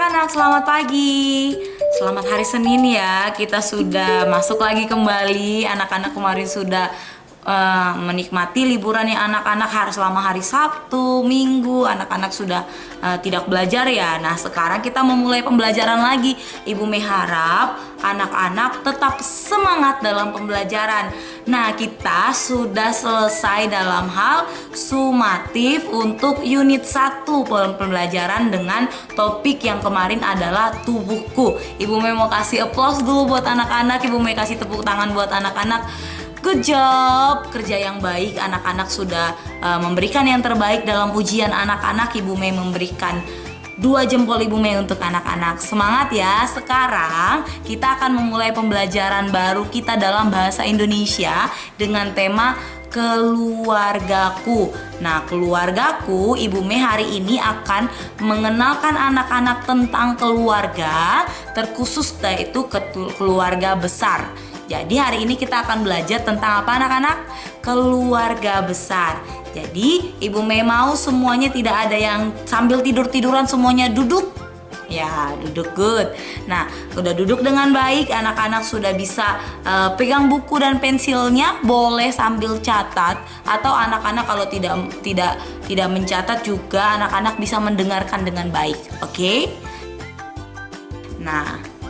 anak-anak, selamat pagi. Selamat hari Senin ya. Kita sudah masuk lagi kembali. Anak-anak kemarin sudah menikmati liburan yang anak-anak harus selama hari Sabtu, Minggu. Anak-anak sudah tidak belajar ya. Nah, sekarang kita memulai pembelajaran lagi. Ibu Mei harap anak-anak tetap semangat dalam pembelajaran. Nah, kita sudah selesai dalam hal sumatif untuk unit 1 pembelajaran dengan topik yang kemarin adalah tubuhku. Ibu Mei mau kasih applause dulu buat anak-anak. Ibu Mei kasih tepuk tangan buat anak-anak. Good job, kerja yang baik. Anak-anak sudah memberikan yang terbaik dalam ujian anak-anak. Ibu Mei memberikan 2 jempol Ibu Mei untuk anak-anak. Semangat ya. Sekarang kita akan memulai pembelajaran baru kita dalam bahasa Indonesia dengan tema keluargaku. Nah, keluargaku, Ibu Mei hari ini akan mengenalkan anak-anak tentang keluarga, terkhusus yaitu keluarga besar. Jadi hari ini kita akan belajar tentang apa anak-anak? Keluarga besar. Jadi Ibu Mei mau semuanya tidak ada yang sambil tidur-tiduran, semuanya duduk. Ya, duduk good. Nah, udah duduk dengan baik, anak-anak sudah bisa pegang buku dan pensilnya, boleh sambil catat, atau anak-anak kalau tidak mencatat juga anak-anak bisa mendengarkan dengan baik. Oke? Nah,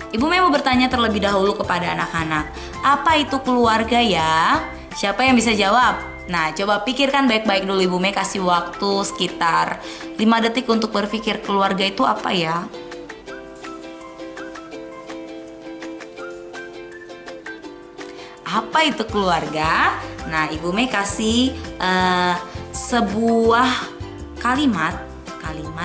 Ibu Mei mau bertanya terlebih dahulu kepada anak-anak, apa itu keluarga ya? Siapa yang bisa jawab? Nah, coba pikirkan baik-baik dulu. Ibu Mei kasih waktu sekitar 5 detik untuk berpikir keluarga itu apa ya? Apa itu keluarga? Nah, Ibu Mei kasih sebuah kalimat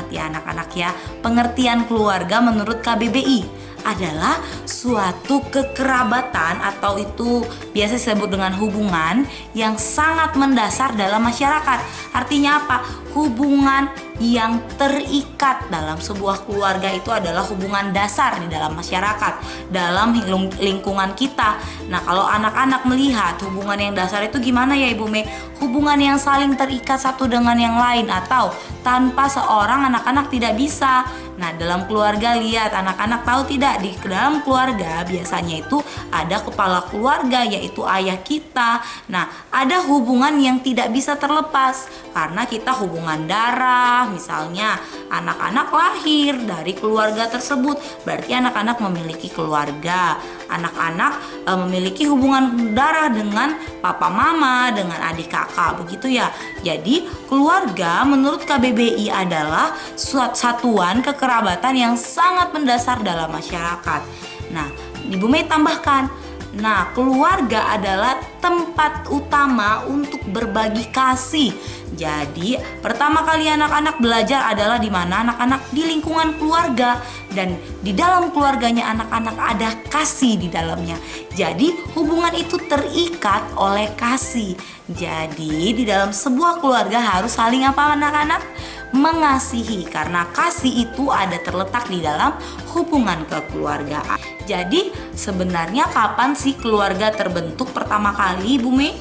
ya anak-anak ya. Pengertian keluarga menurut KBBI adalah suatu kekerabatan atau itu biasa disebut dengan hubungan yang sangat mendasar dalam masyarakat. Artinya apa? Hubungan yang terikat dalam sebuah keluarga itu adalah hubungan dasar di dalam masyarakat, dalam lingkungan kita. Nah, kalau anak-anak melihat hubungan yang dasar itu gimana ya Ibu Mei? Hubungan yang saling terikat satu dengan yang lain, atau tanpa seorang anak-anak tidak bisa. Nah, dalam keluarga lihat anak-anak tahu tidak, di dalam keluarga biasanya itu ada kepala keluarga yaitu ayah kita. Nah, ada hubungan yang tidak bisa terlepas karena kita hubungan darah. Misalnya anak-anak lahir dari keluarga tersebut, berarti anak-anak memiliki keluarga. Anak-anak memiliki hubungan darah dengan papa mama, dengan adik kakak, begitu ya. Jadi keluarga menurut KBBI adalah suatu satuan kekerabatan yang sangat mendasar dalam masyarakat. Nah, Ibu Mei tambahkan, nah, keluarga adalah tempat utama untuk berbagi kasih. Jadi, pertama kali anak-anak belajar adalah di mana? Anak-anak di lingkungan keluarga, dan di dalam keluarganya anak-anak ada kasih di dalamnya. Jadi, hubungan itu terikat oleh kasih. Jadi, di dalam sebuah keluarga harus saling apa anak-anak? Mengasihi, karena kasih itu ada terletak di dalam hubungan kekeluargaan. Jadi sebenarnya kapan sih keluarga terbentuk pertama kali Ibu Mei?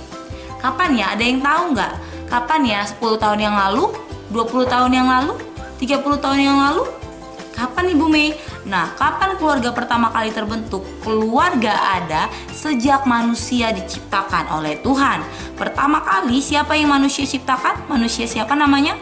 Kapan ya? Ada yang tahu nggak? Kapan ya? 10 tahun yang lalu? 20 tahun yang lalu? 30 tahun yang lalu? Kapan Ibu Mei? Nah, kapan keluarga pertama kali terbentuk? Keluarga ada sejak manusia diciptakan oleh Tuhan. Pertama kali siapa yang manusia ciptakan? Manusia siapa namanya?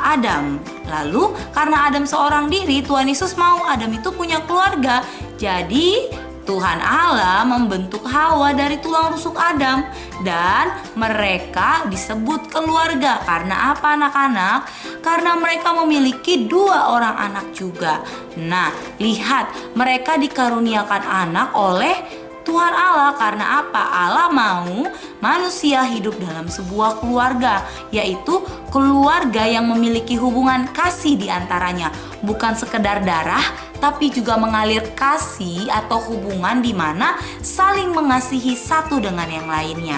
Adam. Lalu karena Adam seorang diri, Tuhan Yesus mau Adam itu punya keluarga. Jadi Tuhan Allah membentuk Hawa dari tulang rusuk Adam, dan mereka disebut keluarga. Karena apa anak-anak? Karena mereka memiliki 2 orang anak juga. Nah, lihat, mereka dikaruniakan anak oleh Tuhan Allah. Karena apa? Allah mau manusia hidup dalam sebuah keluarga, yaitu keluarga yang memiliki hubungan kasih di antaranya. Bukan sekedar darah, tapi juga mengalir kasih atau hubungan di mana saling mengasihi satu dengan yang lainnya.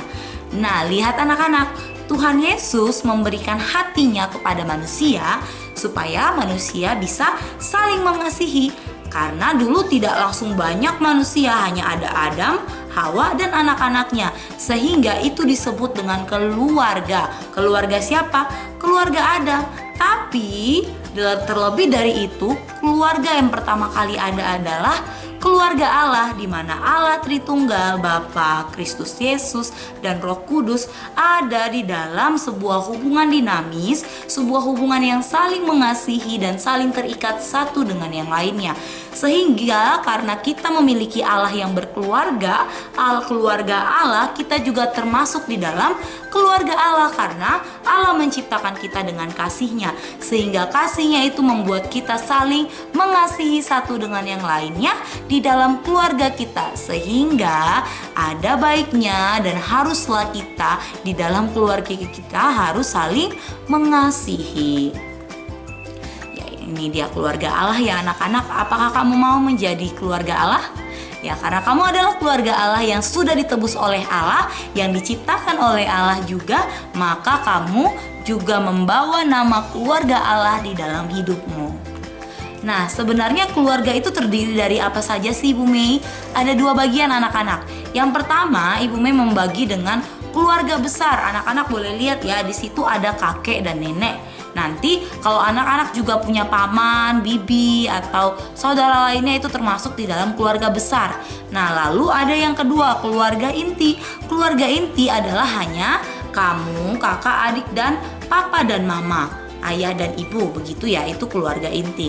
Nah, lihat anak-anak, Tuhan Yesus memberikan hatinya kepada manusia supaya manusia bisa saling mengasihi. Karena dulu tidak langsung banyak manusia, hanya ada Adam, Hawa, dan anak-anaknya. Sehingga itu disebut dengan keluarga. Keluarga siapa? Keluarga Adam. Tapi Terlebih dari itu, keluarga yang pertama kali ada adalah keluarga Allah, di mana Allah Tritunggal, Bapa, Kristus Yesus, dan Roh Kudus ada di dalam sebuah hubungan dinamis, sebuah hubungan yang saling mengasihi dan saling terikat satu dengan yang lainnya. Sehingga karena kita memiliki Allah yang berkeluarga, keluarga Allah, kita juga termasuk di dalam keluarga Allah karena Allah menciptakan kita dengan kasih-Nya, sehingga kasih-Nya itu membuat kita saling mengasihi satu dengan yang lainnya di dalam keluarga kita, sehingga ada baiknya dan haruslah kita di dalam keluarga kita harus saling mengasihi. Ya, ini dia keluarga Allah ya anak-anak. Apakah kamu mau menjadi keluarga Allah? Ya, karena kamu adalah keluarga Allah yang sudah ditebus oleh Allah, yang diciptakan oleh Allah juga, maka kamu juga membawa nama keluarga Allah di dalam hidupmu. Nah, sebenarnya keluarga itu terdiri dari apa saja sih, Ibu Mei? Ada 2 bagian anak-anak. Yang pertama, Ibu Mei membagi dengan keluarga besar. Anak-anak boleh lihat ya, di situ ada kakek dan nenek. Nanti kalau anak-anak juga punya paman, bibi, atau saudara lainnya, itu termasuk di dalam keluarga besar. Nah, lalu ada yang kedua, keluarga inti. Keluarga inti adalah hanya kamu, kakak, adik, dan papa dan mama, ayah dan ibu, begitu ya, itu keluarga inti.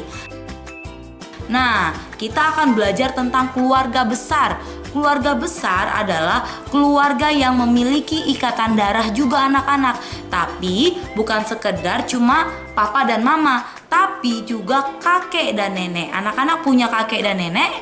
Nah, kita akan belajar tentang keluarga besar. Keluarga besar adalah keluarga yang memiliki ikatan darah juga anak-anak. Tapi bukan sekedar cuma papa dan mama, tapi juga kakek dan nenek. Anak-anak punya kakek dan nenek?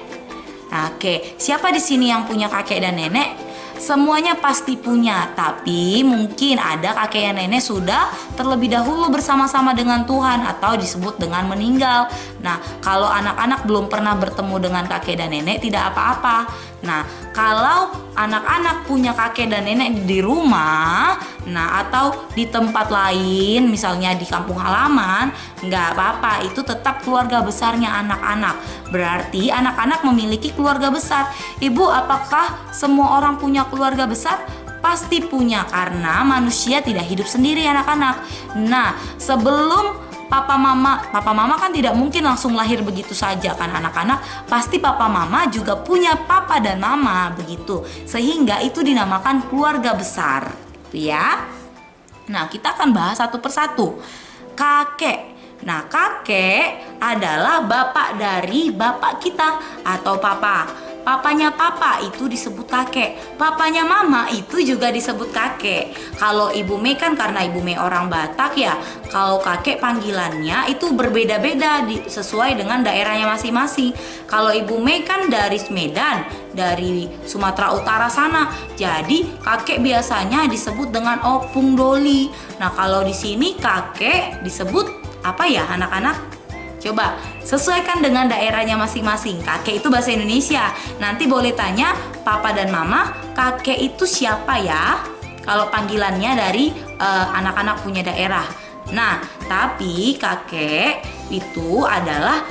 Oke, siapa di sini yang punya kakek dan nenek? Semuanya pasti punya, tapi mungkin ada kakek dan nenek sudah terlebih dahulu bersama-sama dengan Tuhan atau disebut dengan meninggal. Nah, kalau anak-anak belum pernah bertemu dengan kakek dan nenek, tidak apa-apa. Nah, kalau anak-anak punya kakek dan nenek di rumah, nah atau di tempat lain, misalnya di kampung halaman, nggak apa-apa, itu tetap keluarga besarnya anak-anak. Berarti anak-anak memiliki keluarga besar. Ibu, apakah semua orang punya keluarga besar? Pasti punya, karena manusia tidak hidup sendiri anak-anak. Nah, sebelum papa mama kan tidak mungkin langsung lahir begitu saja kan anak-anak, pasti papa mama juga punya papa dan mama begitu, sehingga itu dinamakan keluarga besar ya. Nah, kita akan bahas satu persatu. Kakek. Nah, kakek adalah bapak dari bapak kita atau papa. Papanya papa itu disebut kakek, papanya mama itu juga disebut kakek. Kalau Ibu Mei kan karena Ibu Mei orang Batak ya, kalau kakek panggilannya itu berbeda-beda sesuai dengan daerahnya masing-masing. Kalau Ibu Mei kan dari Medan, dari Sumatera Utara sana, jadi kakek biasanya disebut dengan Opung Doli. Nah, kalau di sini kakek disebut apa ya anak-anak? Coba sesuaikan dengan daerahnya masing-masing. Kakek itu bahasa Indonesia. Nanti boleh tanya papa dan mama, kakek itu siapa ya? Kalau panggilannya dari anak-anak punya daerah. Nah, tapi kakek itu adalah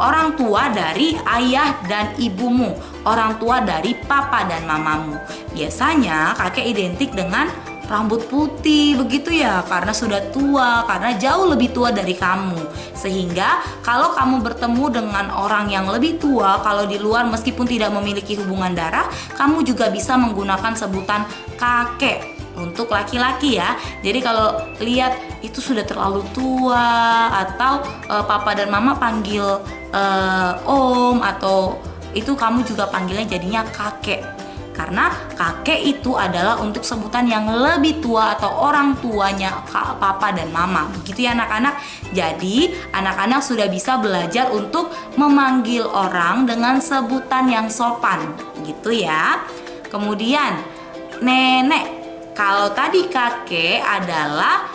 orang tua dari ayah dan ibumu, orang tua dari papa dan mamamu. Biasanya kakek identik dengan rambut putih begitu ya, karena sudah tua, karena jauh lebih tua dari kamu. Sehingga kalau kamu bertemu dengan orang yang lebih tua, kalau di luar meskipun tidak memiliki hubungan darah, kamu juga bisa menggunakan sebutan kakek untuk laki-laki ya. Jadi kalau lihat itu sudah terlalu tua atau papa dan mama panggil om, atau itu kamu juga panggilnya jadinya kakek. Karena kakek itu adalah untuk sebutan yang lebih tua atau orang tuanya papa dan mama. Begitu ya anak-anak. Jadi anak-anak sudah bisa belajar untuk memanggil orang dengan sebutan yang sopan. Gitu ya. Kemudian nenek. Kalau tadi kakek adalah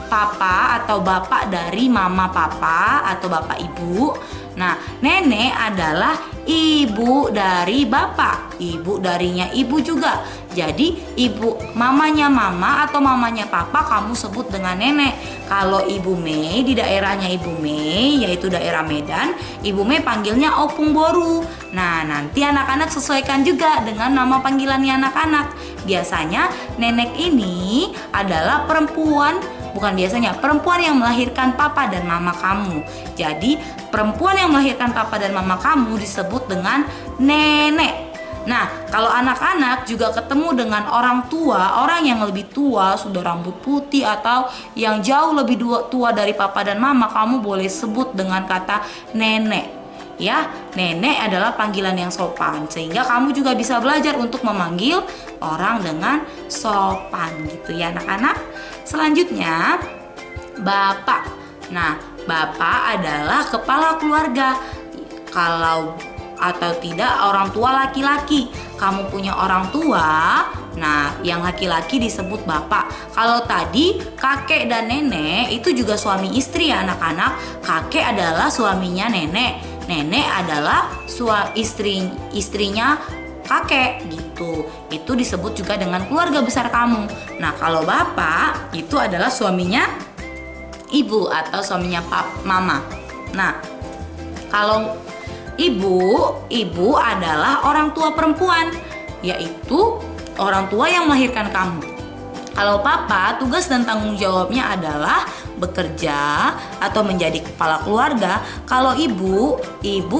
papa atau bapak dari mama papa atau bapak ibu. Nah, nenek adalah ibu dari bapak, ibu darinya ibu juga. Jadi ibu mamanya mama atau mamanya papa kamu sebut dengan nenek. Kalau Ibu Mei di daerahnya Ibu Mei, yaitu daerah Medan, Ibu Mei panggilnya Opung Boru. Nah, nanti anak-anak sesuaikan juga dengan nama panggilannya anak-anak. Biasanya nenek ini adalah perempuan perempuan yang melahirkan papa dan mama kamu. Jadi perempuan yang melahirkan papa dan mama kamu disebut dengan nenek. Nah, kalau anak-anak juga ketemu dengan orang tua, orang yang lebih tua, sudah rambut putih atau yang jauh lebih tua dari papa dan mama, kamu boleh sebut dengan kata nenek. Ya, nenek adalah panggilan yang sopan, sehingga kamu juga bisa belajar untuk memanggil orang dengan sopan gitu ya anak-anak. Selanjutnya, bapak. Nah, bapak adalah kepala keluarga. Kalau atau tidak orang tua laki-laki, kamu punya orang tua, nah yang laki-laki disebut bapak. Kalau tadi kakek dan nenek itu juga suami istri ya anak-anak. Kakek adalah suaminya nenek, nenek adalah istrinya kakek gitu. Itu disebut juga dengan keluarga besar kamu. Nah, kalau bapak itu adalah suaminya ibu atau suaminya mama. Nah, kalau ibu adalah orang tua perempuan, yaitu orang tua yang melahirkan kamu. Kalau papa, tugas dan tanggung jawabnya adalah bekerja atau menjadi kepala keluarga. Kalau ibu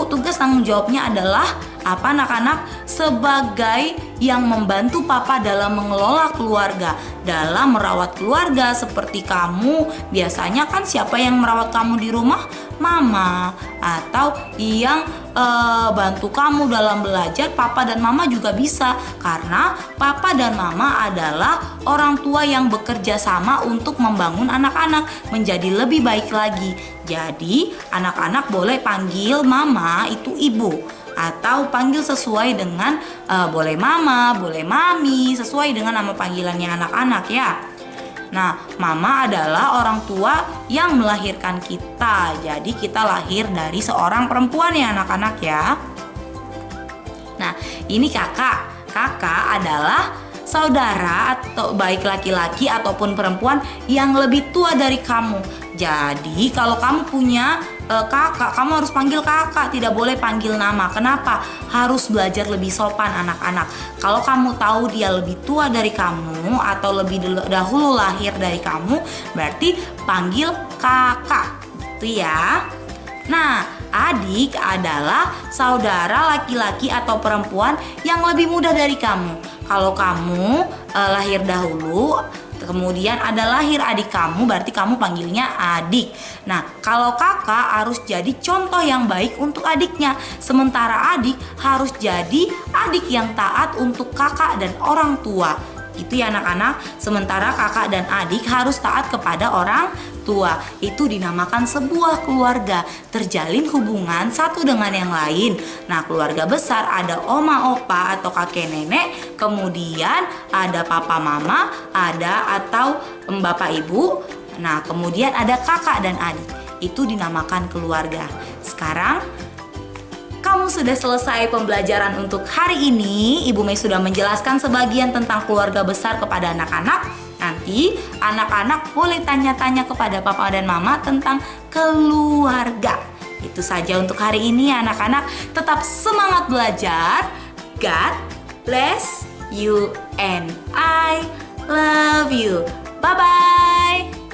tugas tanggung jawabnya adalah apa anak-anak? Sebagai yang membantu papa dalam mengelola keluarga, dalam merawat keluarga. Seperti kamu, biasanya kan siapa yang merawat kamu di rumah? Mama. Atau yang bantu kamu dalam belajar, papa dan mama juga bisa. Karena papa dan mama adalah orang tua yang bekerja sama untuk membangun anak-anak menjadi lebih baik lagi. Jadi anak-anak boleh panggil mama itu ibu, atau panggil sesuai dengan boleh mama, boleh mami, sesuai dengan nama panggilannya anak-anak ya. Nah, mama adalah orang tua yang melahirkan kita. Jadi kita lahir dari seorang perempuan ya anak-anak ya. Nah, ini kakak. Kakak adalah saudara atau baik laki-laki ataupun perempuan yang lebih tua dari kamu. Jadi kalau kamu punya kakak, kamu harus panggil kakak, tidak boleh panggil nama. Kenapa? Harus belajar lebih sopan anak-anak. Kalau kamu tahu dia lebih tua dari kamu atau lebih dahulu lahir dari kamu, berarti panggil kakak gitu ya. Nah, adik adalah saudara laki-laki atau perempuan yang lebih muda dari kamu. Kalau kamu lahir dahulu, kemudian ada lahir adik kamu, berarti kamu panggilnya adik. Nah, kalau kakak harus jadi contoh yang baik untuk adiknya. Sementara adik harus jadi adik yang taat untuk kakak dan orang tua. Itu ya anak-anak. Sementara kakak dan adik harus taat kepada orang tua. Itu dinamakan sebuah keluarga, terjalin hubungan satu dengan yang lain. Nah, keluarga besar ada oma opa atau kakek nenek, kemudian ada papa mama, ada atau bapak ibu. Nah, kemudian ada kakak dan adik. Itu dinamakan keluarga. Sekarang kamu sudah selesai pembelajaran untuk hari ini. Ibu Mei sudah menjelaskan sebagian tentang keluarga besar kepada anak-anak. Nanti anak-anak boleh tanya-tanya kepada papa dan mama tentang keluarga. Itu saja untuk hari ini anak-anak. Tetap semangat belajar. God bless you and I love you. Bye-bye.